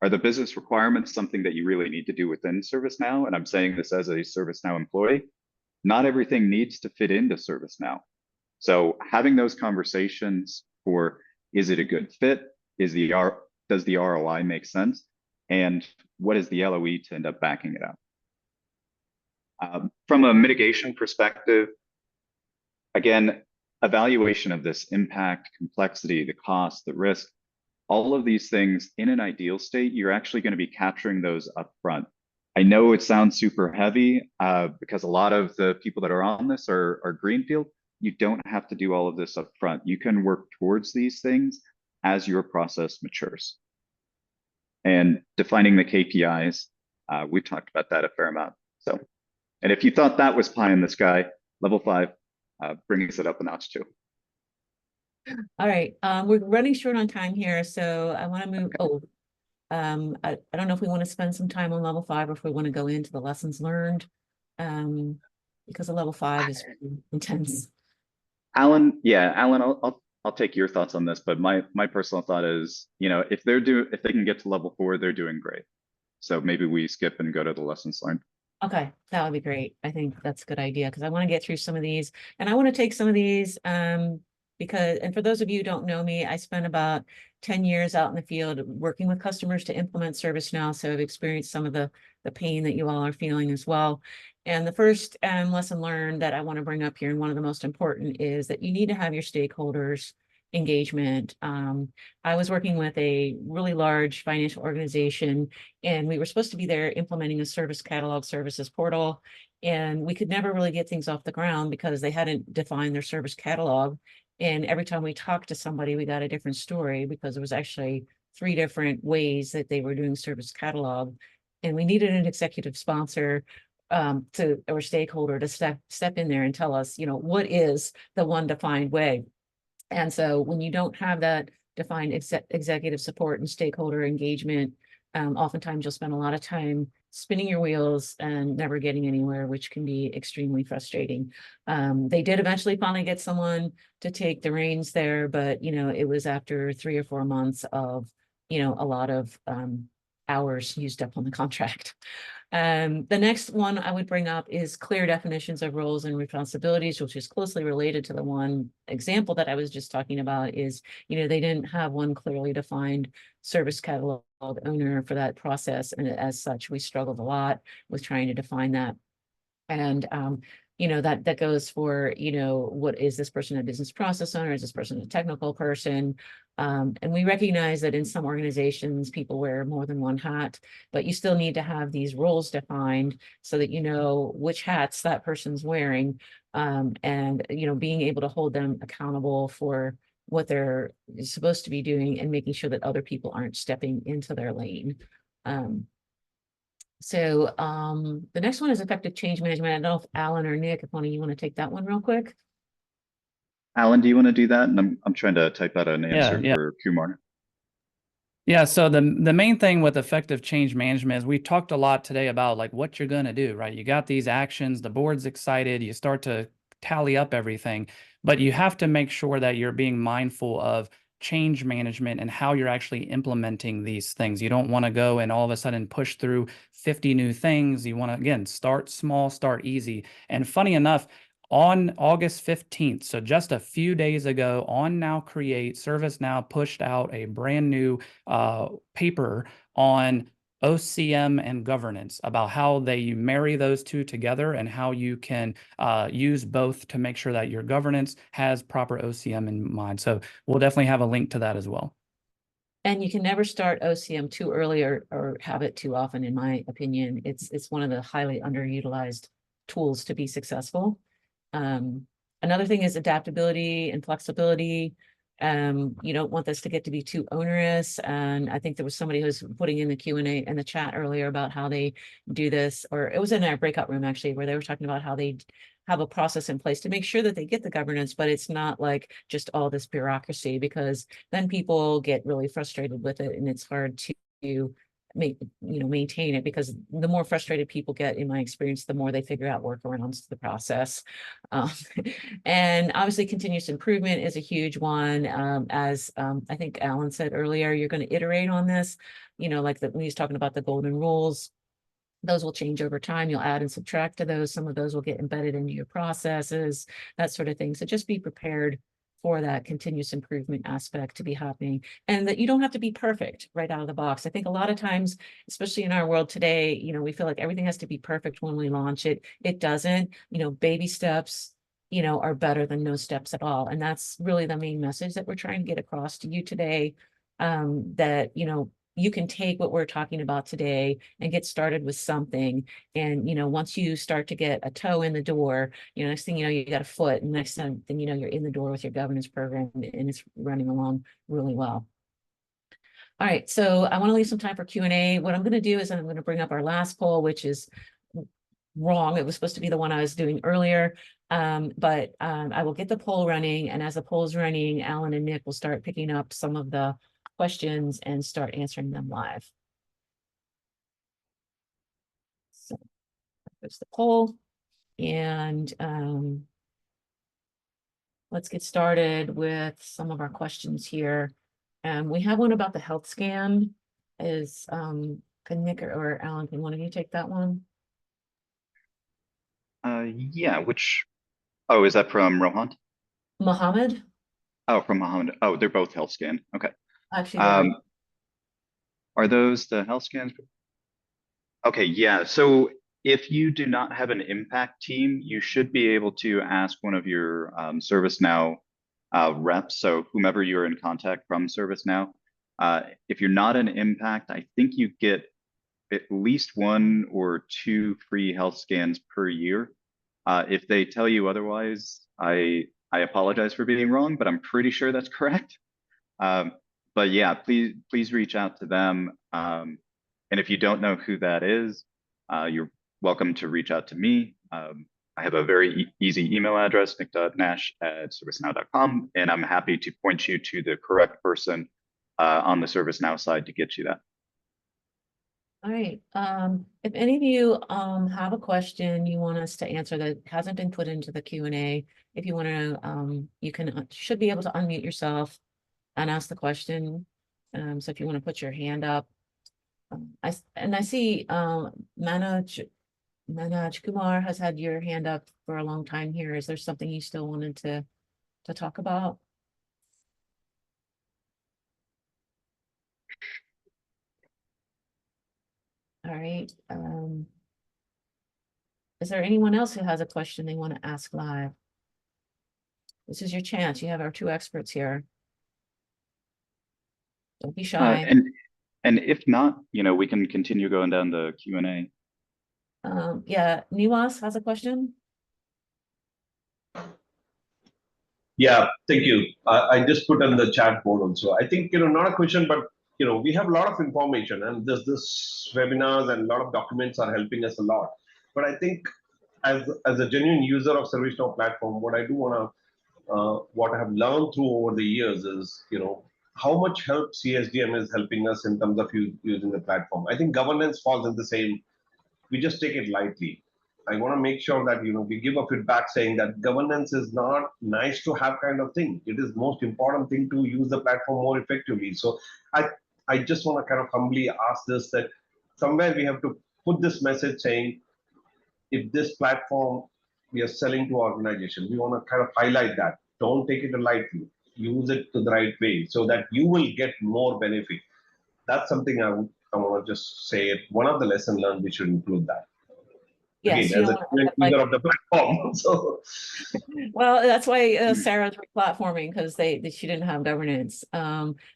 Are the business requirements something that you really need to do within ServiceNow? And I'm saying this as a ServiceNow employee. Not everything needs to fit into ServiceNow. So having those conversations for, is it a good fit? Does the ROI make sense? And what is the LOE to end up backing it up? From a mitigation perspective, again, evaluation of this impact, complexity, the cost, the risk, all of these things in an ideal state, you're actually going to be capturing those up front. I know it sounds super heavy because a lot of the people that are on this are greenfield. You don't have to do all of this up front. You can work towards these things as your process matures. And defining the KPIs, we've talked about that a fair amount. So, and if you thought that was pie in the sky, level 5 brings it up a notch too. All right, we're running short on time here, so I want to move. Okay. I don't know if we want to spend some time on level 5 or if we want to go into the lessons learned, because the level 5 is really intense. Alan, I'll take your thoughts on this, but my personal thought is, you know, if they can get to level 4, they're doing great. So maybe we skip and go to the lessons learned. Okay, that would be great. I think that's a good idea because I want to get through some of these, and I want to take some of these because, and for those of you who don't know me, I spent about 10 years out in the field working with customers to implement ServiceNow. So I've experienced some of the pain that you all are feeling as well. And the first lesson learned that I want to bring up here, and one of the most important, is that you need to have your stakeholders engagement. I was working with a really large financial organization, and we were supposed to be there implementing a service catalog services portal. And we could never really get things off the ground because they hadn't defined their service catalog. And every time we talked to somebody, we got a different story because it was actually 3 different ways that they were doing service catalog. And we needed an executive sponsor or stakeholder to step in there and tell us, you know, what is the one defined way. And so when you don't have that defined executive support and stakeholder engagement, oftentimes you'll spend a lot of time spinning your wheels and never getting anywhere, which can be extremely frustrating. They did eventually finally get someone to take the reins there, but, you know, it was after 3 or 4 months of, you know, a lot of hours used up on the contract. The next one I would bring up is clear definitions of roles and responsibilities, which is closely related to the one example that I was just talking about. Is, you know, they didn't have one clearly defined service catalog owner for that process. And as such, we struggled a lot with trying to define that. And, you know, that goes for, you know, what is this person a business process owner? Is this person a technical person? And we recognize that in some organizations, people wear more than one hat, but you still need to have these roles defined so that you know which hats that person's wearing, and, you know, being able to hold them accountable for what they're supposed to be doing and making sure that other people aren't stepping into their lane. So the next one is effective change management. I don't know if Alan or Nick, if one of you want to take that one real quick. Alan, do you want to do that? And I'm trying to type out an answer for Kumar. Yeah, so the main thing with effective change management is we talked a lot today about like what you're going to do, right? You got these actions, the board's excited, you start to tally up everything, but you have to make sure that you're being mindful of change management and how you're actually implementing these things. You don't want to go and all of a sudden push through 50 new things. You want to, again, start small, start easy. And funny enough, on August 15th, so just a few days ago, on Now Create, ServiceNow pushed out a brand new paper on OCM and governance, about how they marry those two together and how you can use both to make sure that your governance has proper OCM in mind. So we'll definitely have a link to that as well. And you can never start OCM too early or have it too often, in my opinion. It's one of the highly underutilized tools to be successful. Another thing is adaptability and flexibility. You don't want this to get to be too onerous. And I think there was somebody who was putting in the Q&A in the chat earlier about how they do this, or it was in our breakout room actually, where they were talking about how they have a process in place to make sure that they get the governance, but it's not like just all this bureaucracy, because then people get really frustrated with it and it's hard to maintain it, because the more frustrated people get, in my experience, the more they figure out workarounds to the process. And obviously continuous improvement is a huge one. As I think Alan said earlier, you're going to iterate on this, like when he's talking about the golden rules. Those will change over time. You'll add and subtract to those. Some of those will get embedded into your processes, that sort of thing. So just be prepared for that continuous improvement aspect to be happening, and that you don't have to be perfect right out of the box. I think a lot of times, especially in our world today, we feel like everything has to be perfect when we launch it. It doesn't. Baby steps, are better than no steps at all. And that's really the main message that we're trying to get across to you today, that, you can take what we're talking about today and get started with something. And, once you start to get a toe in the door, next thing you know, you got a foot, and next thing you're in the door with your governance program and it's running along really well. All right, so I want to leave some time for Q&A. What I'm going to do is I'm going to bring up our last poll, which is wrong. It was supposed to be the one I was doing earlier. But I will get the poll running, and as the poll is running, Alan and Nick will start picking up some of the questions and start answering them live. So there's the poll, and let's get started with some of our questions here. We have one about the health scan. Can Nick or Alan, can one of you take that one? Yeah, oh, is that from Rohan? Mohammed? Oh, from Mohammed. Oh, they're both health scan. Okay. Actually, Are those the health scans? Okay, yeah. So if you do not have an impact team, you should be able to ask one of your ServiceNow reps. So whomever you're in contact from ServiceNow. If you're not an impact, I think you get at least 1 or 2 free health scans per year. If they tell you otherwise, I apologize for being wrong, but I'm pretty sure that's correct. But yeah, please reach out to them. And if you don't know who that is, you're welcome to reach out to me. I have a very easy email address, nick.nash@servicenow.com, and I'm happy to point you to the correct person on the ServiceNow side to get you that. all right. If any of you have a question you want us to answer that hasn't been put into the Q&A, if you want to, you should be able to unmute yourself and ask the question. So if you want to put your hand up, I see Manoj Kumar has had your hand up for a long time here. Is there something you still wanted to talk about? All right. Is there anyone else who has a question they want to ask live? This is your chance. You have our 2 experts here. Don't be shy. And if not, we can continue going down the Q&A. Yeah, Niwas has a question. Yeah, thank you. I just put on the chat board also. I think, not a question, but, we have a lot of information, and this webinars and a lot of documents are helping us a lot. But I think as a genuine user of ServiceNow platform, what I do want to, what I have learned through over the years is, how much help CSDM is helping us in terms of using the platform. I think governance falls in the same. We just take it lightly. I want to make sure that we give a feedback saying that governance is not nice to have kind of thing. It is most important thing to use the platform more effectively. So I just want to kind of humbly ask this, that somewhere we have to put this message saying, if this platform we are selling to organization, we want to kind of highlight that. Don't take it lightly. Use it the right way so that you will get more benefit. That's something I want to just say. One of the lessons learned, we should include that. Yes, again, as a user of the platform. So, well, that's why Sarah's replatforming, because she didn't have governance.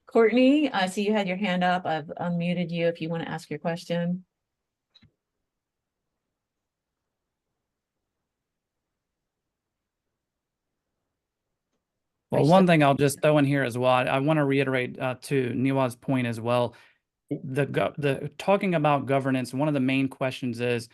Courtney, I see you had your hand up. I've unmuted you if you want to ask your question. Well, one thing I'll just throw in here as well, I want to reiterate to Niwa's point as well. The talking about governance, one of the main questions is,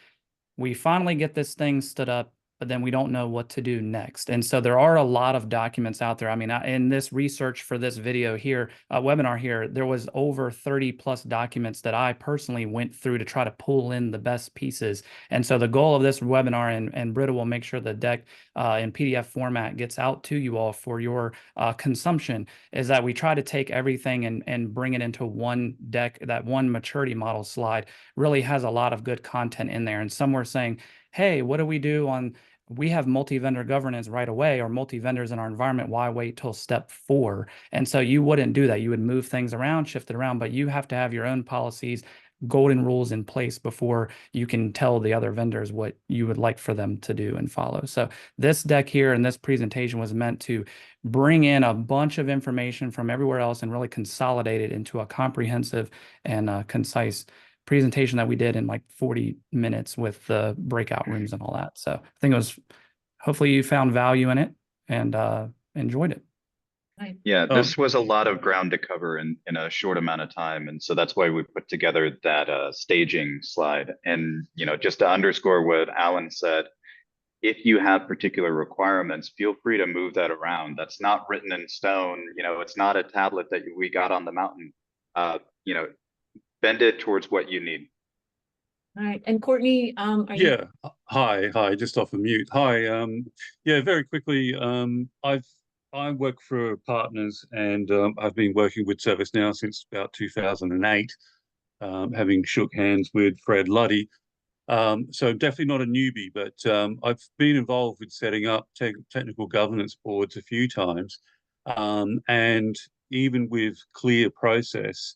we finally get this thing stood up, but then we don't know what to do next. And so there are a lot of documents out there. I mean, in this research for this video here, webinar here, there was over 30 plus documents that I personally went through to try to pull in the best pieces. And so the goal of this webinar, and Britta will make sure the deck in PDF format gets out to you all for your consumption, is that we try to take everything and bring it into one deck. That one maturity model slide really has a lot of good content in there. And some were saying, hey, what do we do on, we have multi-vendor governance right away, or multi-vendors in our environment, why wait till step 4? And so you wouldn't do that. You would move things around, shift it around, but you have to have your own policies, golden rules in place before you can tell the other vendors what you would like for them to do and follow. So this deck here and this presentation was meant to bring in a bunch of information from everywhere else and really consolidate it into a comprehensive and concise presentation that we did in like 40 minutes with the breakout rooms and all that. So I think it was, hopefully you found value in it and enjoyed it. Right. Yeah, this was a lot of ground to cover in a short amount of time. And so that's why we put together that staging slide. And, you know, just to underscore what Alan said, if you have particular requirements, feel free to move that around. That's not written in stone. You know, it's not a tablet that we got on the mountain. You know, bend it towards what you need. All right. And Courtney, are you? Yeah. Hi. Just off of mute. Hi. Yeah. Very quickly. I work for partners, and I've been working with ServiceNow since about 2008. Having shook hands with Fred Luddy. So definitely not a newbie, but I've been involved with setting up technical governance boards a few times, and even with clear process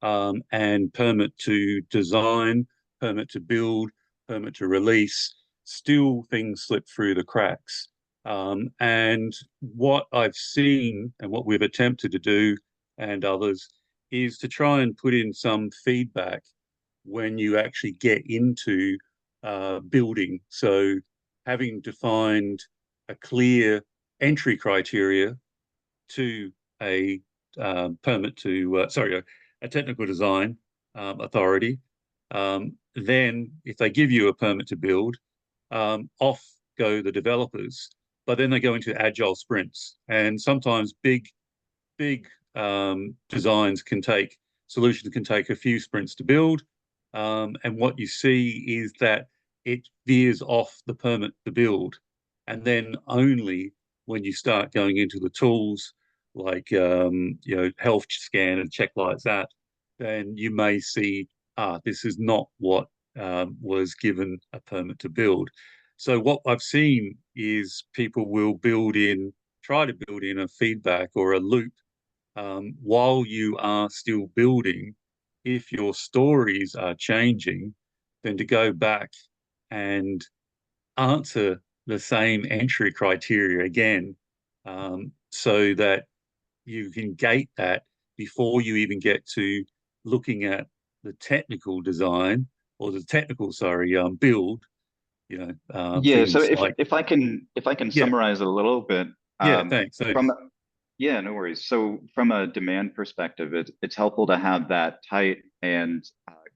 and permit to design, permit to build, permit to release, still things slip through the cracks. And what I've seen and what we've attempted to do, and others, is to try and put in some feedback when you actually get into building. So having defined a clear entry criteria to a permit to, a technical design authority, then if they give you a permit to build, off go the developers, but then they go into agile sprints. And sometimes big solutions can take a few sprints to build. And what you see is that it veers off the permit to build. And then only when you start going into the tools like health scan and check like that, then you may see, this is not what was given a permit to build. So what I've seen is people will try to build in a feedback or a loop while you are still building. If your stories are changing, then to go back and answer the same entry criteria again, so that you can gate that before you even get to looking at the technical design or the technical, build. Yeah, so like, if I can summarize it a little bit. Thanks. Yeah, no worries. So from a demand perspective, it's helpful to have that tight and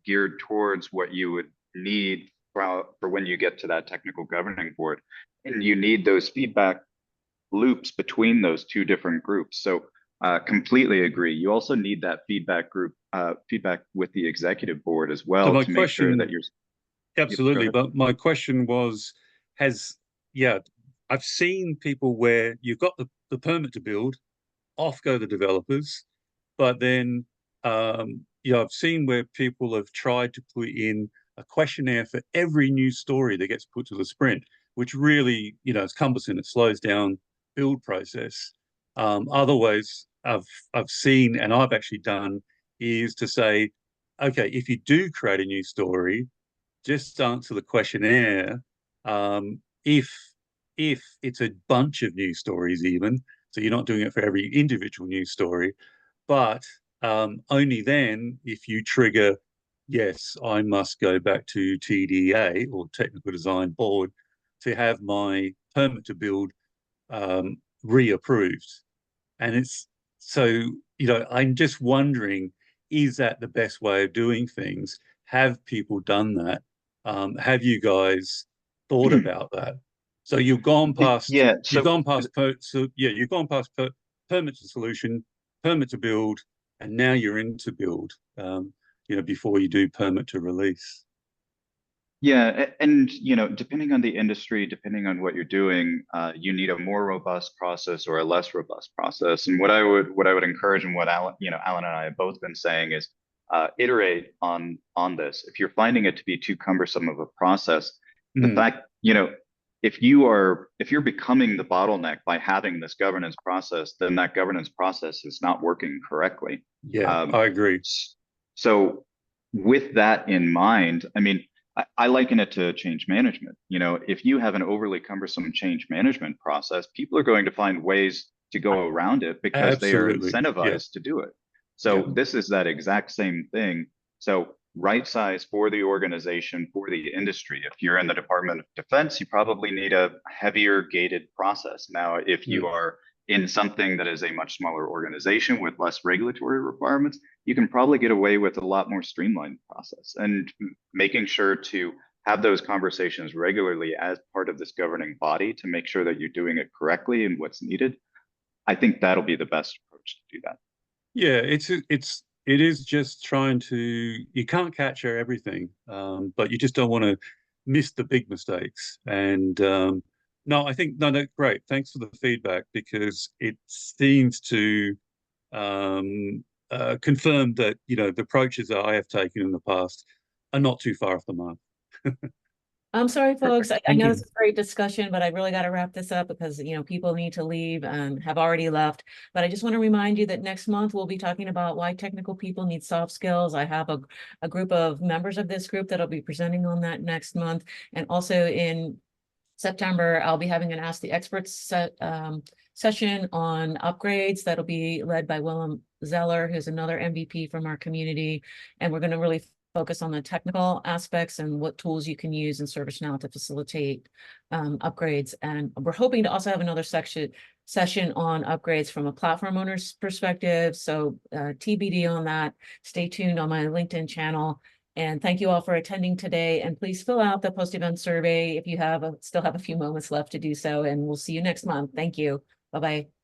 geared towards what you would need for when you get to that technical governing board. And you need those feedback loops between those two different groups. So completely agree. You also need that feedback with the executive board as well, So my to make question, sure that you're absolutely. But my question was, I've seen people where you've got the permit to build, off go the developers, but then I've seen where people have tried to put in a questionnaire for every new story that gets put to the sprint, which really, is cumbersome. It slows down build process. Otherwise, I've seen, and I've actually done, is to say, okay, if you do create a new story, just answer the questionnaire. If it's a bunch of news stories, even, so you're not doing it for every individual news story, but only then if you trigger, yes, I must go back to TDA or Technical Design Board to have my permit to build reapproved. And it's so, I'm just wondering, is that the best way of doing things? Have people done that? Have you guys thought about that? So you've gone past, Yeah, you've gone past, you've gone past permit to solution, permit to build, and now you're into build, before you do permit to release. yeah, and depending on the industry, depending on what you're doing, you need a more robust process or a less robust process. And what I would encourage, and what Alan and I have both been saying is, iterate on this. If you're finding it to be too cumbersome of a process, the fact, if you're becoming the bottleneck by having this governance process, then that governance process is not working correctly. Yeah, I agree. So with that in mind, I mean, I liken it to change management. If you have an overly cumbersome change management process, people are going to find ways to go around it because they are Absolutely. incentivized to do it. So this is that exact same thing. So right size for the organization, for the industry. If you're in the Department of Defense, you probably need a heavier gated process. Now, if you are in something that is a much smaller organization with less regulatory requirements, you can probably get away with a lot more streamlined process. And making sure to have those conversations regularly as part of this governing body to make sure that you're doing it correctly and what's needed, I think that'll be the best approach to do that. Yeah, it is just trying to, you can't capture everything, but you just don't want to miss the big mistakes. And no, I think, no, great. Thanks for the feedback, because it seems to confirm that, the approaches that I have taken in the past are not too far off the mark. I'm sorry, folks. I Thank know you. this is a great discussion, but I really got to wrap this up because, people need to leave and have already left. But I just want to remind you that next month we'll be talking about why technical people need soft skills. I have a group of members of this group that'll be presenting on that next month. And also in September, I'll be having an Ask the Experts session on upgrades that'll be led by Willem Zeller, who's another MVP from our community. And we're going to really focus on the technical aspects and what tools you can use in ServiceNow to facilitate upgrades. And we're hoping to also have another session on upgrades from a platform owner's perspective. So TBD on that. Stay tuned on my LinkedIn channel. And thank you all for attending today. And please fill out the post-event survey if you still have a few moments left to do so. And we'll see you next month. Thank you. Bye-bye.